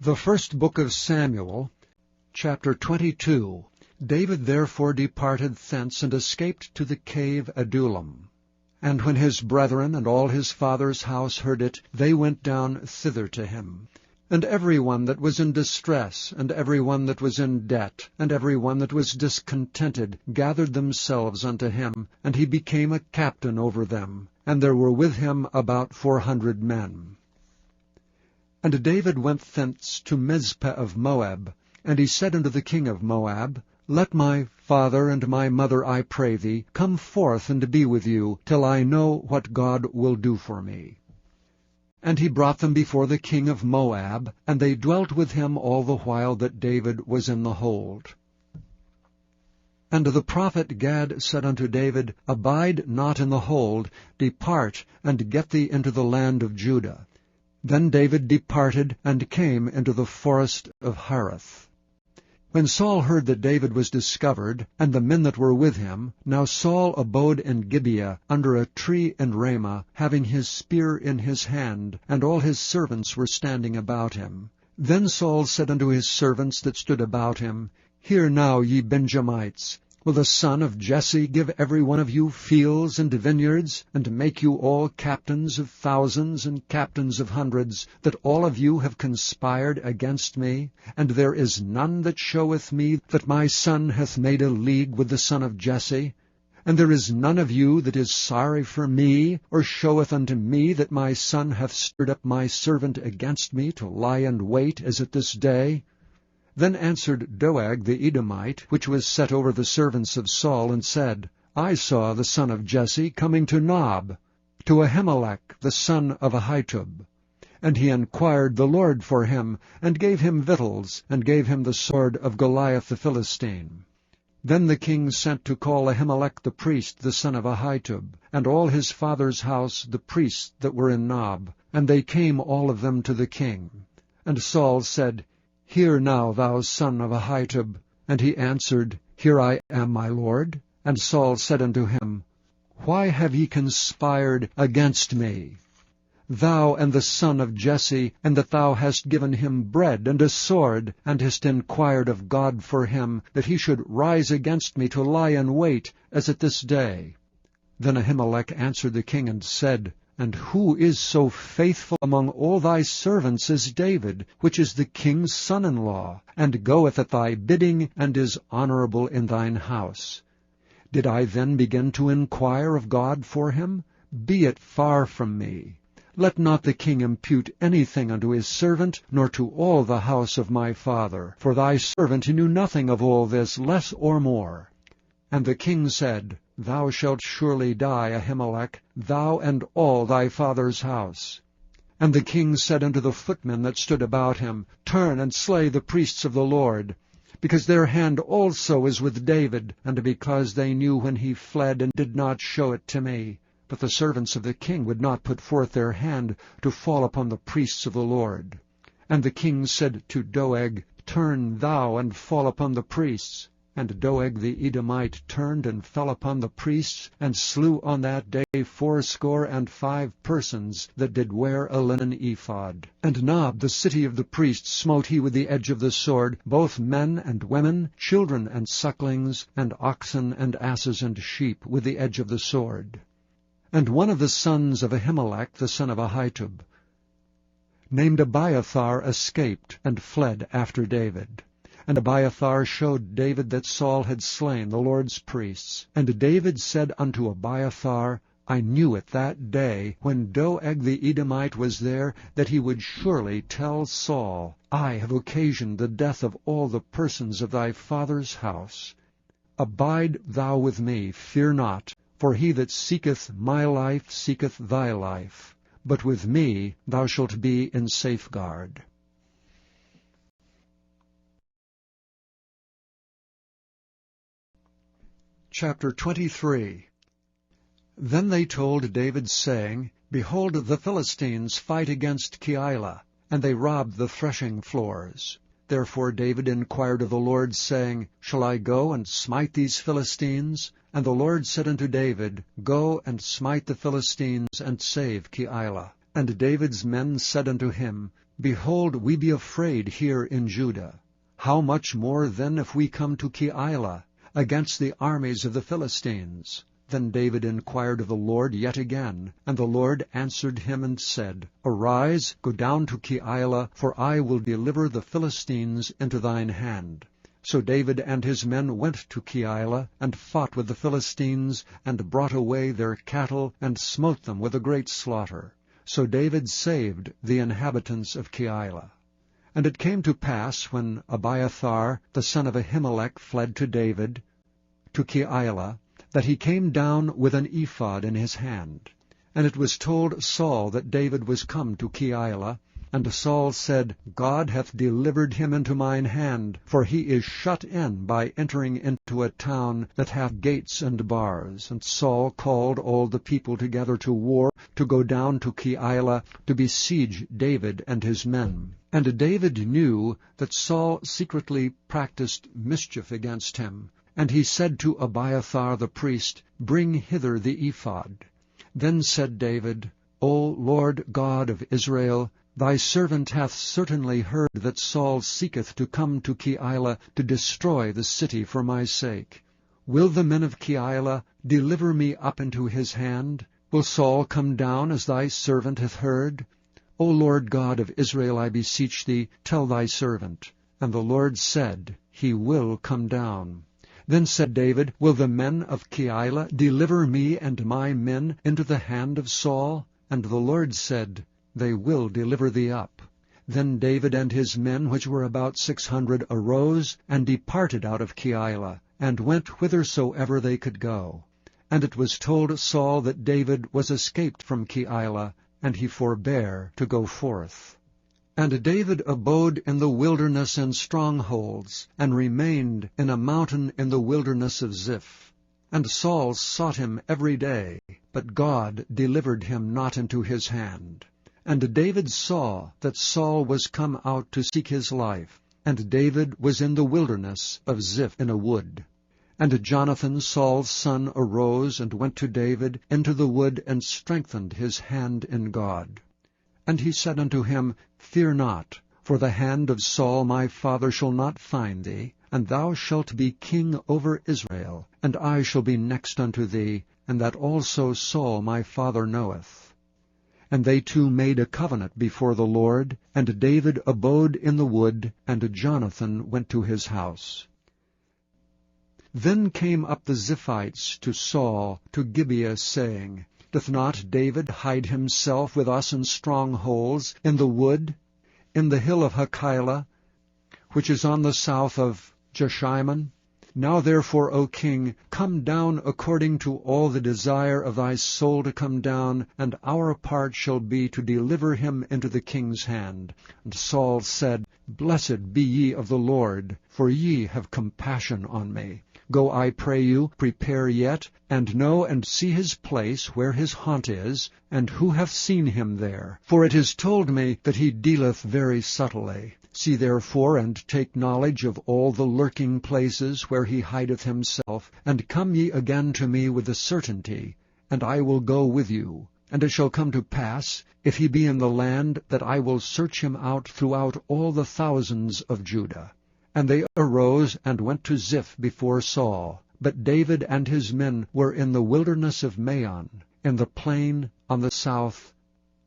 The first book of Samuel, chapter 22. David therefore departed thence, and escaped to the cave Adullam. And when his brethren and all his father's house heard it, they went down thither to him. And every one that was in distress, and every one that was in debt, and every one that was discontented, gathered themselves unto him, and he became a captain over them. And there were with him about 400 men. And David went thence to Mizpeh of Moab, and he said unto the king of Moab, Let my father and my mother, I pray thee, come forth and be with you, till I know what God will do for me. And he brought them before the king of Moab, and they dwelt with him all the while that David was in the hold. And the prophet Gad said unto David, Abide not in the hold, depart, and get thee into the land of Judah. Then David departed, and came into the forest of Hareth. When Saul heard that David was discovered, and the men that were with him, now Saul abode in Gibeah, under a tree in Ramah, having his spear in his hand, and all his servants were standing about him. Then Saul said unto his servants that stood about him, Hear now, ye Benjamites, will the son of Jesse give every one of you fields and vineyards, and make you all captains of thousands and captains of hundreds, that all of you have conspired against me? And there is none that showeth me that my son hath made a league with the son of Jesse? And there is none of you that is sorry for me, or showeth unto me that my son hath stirred up my servant against me to lie and wait, as at this day? Then answered Doeg the Edomite, which was set over the servants of Saul, and said, I saw the son of Jesse coming to Nob, to Ahimelech the son of Ahitub. And he enquired the Lord for him, and gave him victuals, and gave him the sword of Goliath the Philistine. Then the king sent to call Ahimelech the priest, the son of Ahitub, and all his father's house, the priests that were in Nob. And they came all of them to the king. And Saul said, Hear now, thou son of Ahitub. And he answered, Here I am, my lord. And Saul said unto him, Why have ye conspired against me, thou and the son of Jesse, and that thou hast given him bread and a sword, and hast inquired of God for him, that he should rise against me to lie in wait, as at this day? Then Ahimelech answered the king and said, And who is so faithful among all thy servants as David, which is the king's son-in-law, and goeth at thy bidding, and is honorable in thine house? Did I then begin to inquire of God for him? Be it far from me. Let not the king impute anything unto his servant, nor to all the house of my father. For thy servant knew nothing of all this, less or more. And the king said, Thou shalt surely die, Ahimelech, thou and all thy father's house. And the king said unto the footmen that stood about him, Turn and slay the priests of the Lord, because their hand also is with David, and because they knew when he fled, and did not show it to me. But the servants of the king would not put forth their hand to fall upon the priests of the Lord. And the king said to Doeg, Turn thou and fall upon the priests. And Doeg the Edomite turned and fell upon the priests, and slew on that day 75 persons that did wear a linen ephod. And Nob, the city of the priests, smote he with the edge of the sword, both men and women, children and sucklings, and oxen and asses and sheep, with the edge of the sword. And one of the sons of Ahimelech, the son of Ahitub, named Abiathar, escaped, and fled after David. And Abiathar showed David that Saul had slain the Lord's priests. And David said unto Abiathar, I knew it that day, when Doeg the Edomite was there, that he would surely tell Saul, I have occasioned the death of all the persons of thy father's house. Abide thou with me, fear not, for he that seeketh my life seeketh thy life. But with me thou shalt be in safeguard. Chapter 23. Then they told David, saying, Behold, the Philistines fight against Keilah, and they rob the threshing floors. Therefore David inquired of the Lord, saying, Shall I go and smite these Philistines? And the Lord said unto David, Go and smite the Philistines, and save Keilah. And David's men said unto him, Behold, we be afraid here in Judah. How much more then if we come to Keilah, against the armies of the Philistines? Then David inquired of the Lord yet again, and the Lord answered him and said, Arise, go down to Keilah, for I will deliver the Philistines into thine hand. So David and his men went to Keilah, and fought with the Philistines, and brought away their cattle, and smote them with a great slaughter. So David saved the inhabitants of Keilah. And it came to pass, when Abiathar the son of Ahimelech fled to David, to Keilah, that he came down with an ephod in his hand. And it was told Saul that David was come to Keilah. And Saul said, God hath delivered him into mine hand, for he is shut in by entering into a town that hath gates and bars. And Saul called all the people together to war, to go down to Keilah, to besiege David and his men. And David knew that Saul secretly practiced mischief against him. And he said to Abiathar the priest, Bring hither the ephod. Then said David, O Lord God of Israel, thy servant hath certainly heard that Saul seeketh to come to Keilah to destroy the city for my sake. Will the men of Keilah deliver me up into his hand? Will Saul come down as thy servant hath heard? O Lord God of Israel, I beseech thee, tell thy servant. And the Lord said, He will come down. Then said David, Will the men of Keilah deliver me and my men into the hand of Saul? And the Lord said, They will deliver thee up. Then David and his men, which were about 600, arose, and departed out of Keilah, and went whithersoever they could go. And it was told Saul that David was escaped from Keilah, and he forbare to go forth. And David abode in the wilderness and strongholds, and remained in a mountain in the wilderness of Ziph. And Saul sought him every day, but God delivered him not into his hand. And David saw that Saul was come out to seek his life, and David was in the wilderness of Ziph in a wood. And Jonathan Saul's son arose and went to David into the wood, and strengthened his hand in God. And he said unto him, Fear not, for the hand of Saul my father shall not find thee, and thou shalt be king over Israel, and I shall be next unto thee, and that also Saul my father knoweth. And they two made a covenant before the Lord, and David abode in the wood, and Jonathan went to his house. Then came up the Ziphites to Saul to Gibeah, saying, Doth not David hide himself with us in strongholds, in the wood, in the hill of Hachilah, which is on the south of Jeshimon? Now therefore, O king, come down according to all the desire of thy soul to come down, and our part shall be to deliver him into the king's hand. And Saul said, Blessed be ye of the Lord, for ye have compassion on me. Go, I pray you, prepare yet, and know and see his place where his haunt is, and who hath seen him there. For it is told me that he dealeth very subtly. See therefore, and take knowledge of all the lurking places where he hideth himself, and come ye again to me with the certainty, and I will go with you. And it shall come to pass, if he be in the land, that I will search him out throughout all the thousands of Judah. And they arose and went to Ziph before Saul. But David and his men were in the wilderness of Maon, in the plain on the south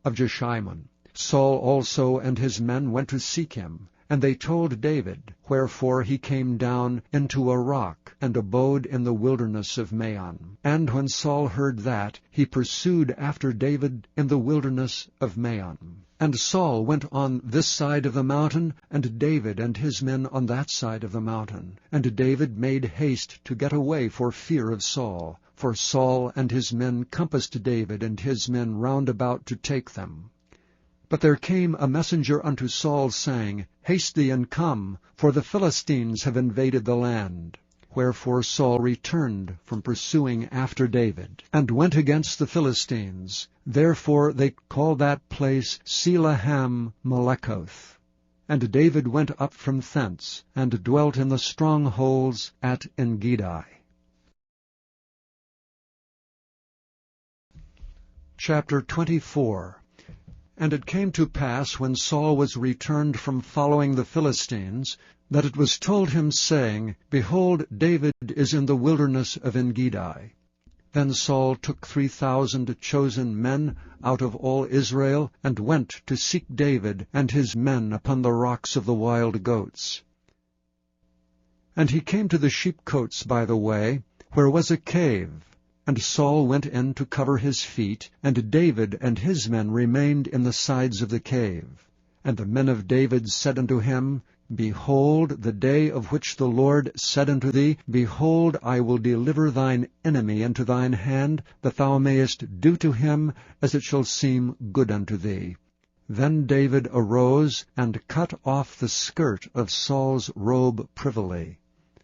of Jeshimon. Saul also and his men went to seek him. And they told David, wherefore he came down into a rock, and abode in the wilderness of Maon. And when Saul heard that, he pursued after David in the wilderness of Maon. And Saul went on this side of the mountain, and David and his men on that side of the mountain. And David made haste to get away for fear of Saul. For Saul and his men compassed David and his men round about to take them. But there came a messenger unto Saul, saying, Haste thee and come, for the Philistines have invaded the land. Wherefore Saul returned from pursuing after David, and went against the Philistines. Therefore they called that place Selahem-Melekoth. And David went up from thence, and dwelt in the strongholds at Engedi. Chapter 24. And it came to pass, when Saul was returned from following the Philistines, that it was told him, saying, Behold, David is in the wilderness of Engedi. Then Saul took 3,000 chosen men out of all Israel, and went to seek David and his men upon the rocks of the wild goats. And he came to the sheepcotes by the way, where was a cave. And Saul went in to cover his feet, and David and his men remained in the sides of the cave. And the men of David said unto him, Behold, the day of which the Lord said unto thee, Behold, I will deliver thine enemy into thine hand, that thou mayest do to him as it shall seem good unto thee. Then David arose, and cut off the skirt of Saul's robe privily.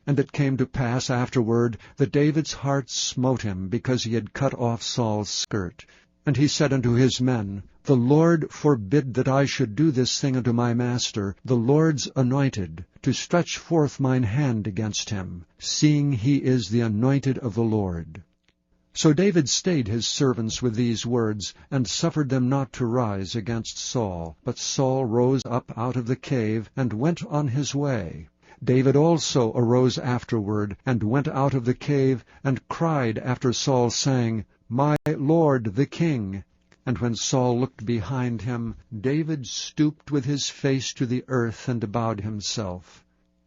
And it came to pass afterward that David's heart smote him, because he had cut off Saul's skirt. And he said unto his men, The Lord forbid that I should do this thing unto my master, the Lord's anointed, to stretch forth mine hand against him, seeing he is the anointed of the Lord. So David stayed his servants with these words, and suffered them not to rise against Saul. But Saul rose up out of the cave, and went on his way. David also arose afterward, and went out of the cave, and cried after Saul, saying, My lord the king. And when Saul looked behind him, David stooped with his face to the earth, and bowed himself.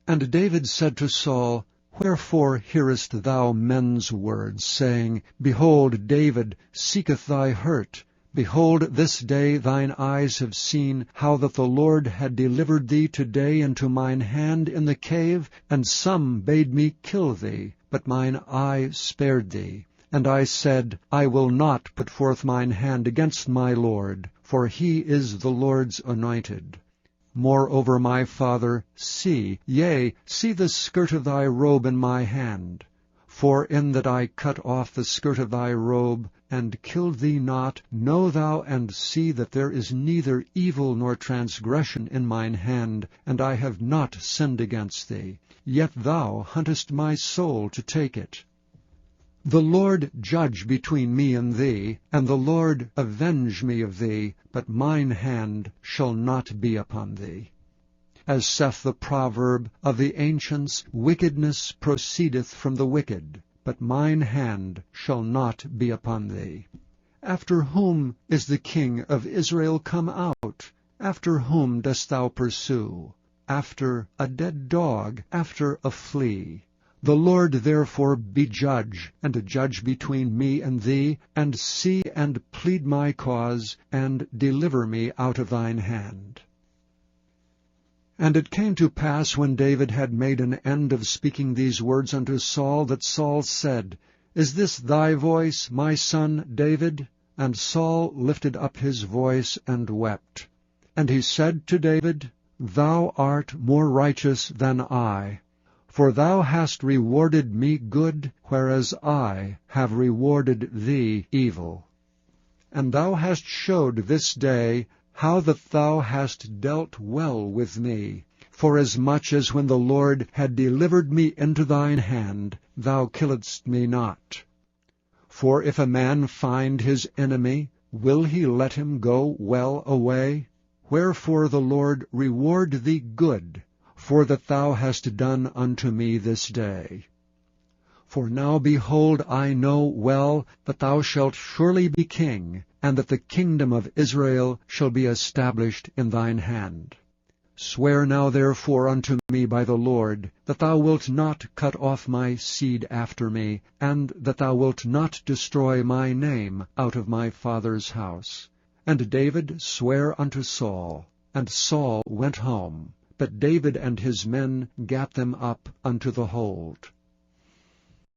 And David said to Saul, Wherefore hearest thou men's words, saying, Behold, David seeketh thy hurt? Behold, this day thine eyes have seen how that the Lord had delivered thee today into mine hand in the cave, and some bade me kill thee, but mine eye spared thee. And I said, I will not put forth mine hand against my Lord, for he is the Lord's anointed. Moreover, my father, see the skirt of thy robe in my hand. For in that I cut off the skirt of thy robe, and killed thee not, know thou and see that there is neither evil nor transgression in mine hand, and I have not sinned against thee. Yet thou huntest my soul to take it. The Lord judge between me and thee, and the Lord avenge me of thee, but mine hand shall not be upon thee. As saith the proverb of the ancients, Wickedness proceedeth from the wicked, but mine hand shall not be upon thee. After whom is the king of Israel come out? After whom dost thou pursue? After a dead dog, after a flea. The Lord therefore be judge, and a judge between me and thee, and see and plead my cause, and deliver me out of thine hand. And it came to pass, when David had made an end of speaking these words unto Saul, that Saul said, Is this thy voice, my son David? And Saul lifted up his voice and wept. And he said to David, Thou art more righteous than I, for thou hast rewarded me good, whereas I have rewarded thee evil. And thou hast showed this day how that thou hast dealt well with me, forasmuch as when the Lord had delivered me into thine hand, thou killedst me not. For if a man find his enemy, will he let him go well away? Wherefore the Lord reward thee good, for that thou hast done unto me this day. For now, behold, I know well that thou shalt surely be king, and that the kingdom of Israel shall be established in thine hand. Swear now therefore unto me by the Lord, that thou wilt not cut off my seed after me, and that thou wilt not destroy my name out of my father's house. And David sware unto Saul, and Saul went home. But David and his men gat them up unto the hold.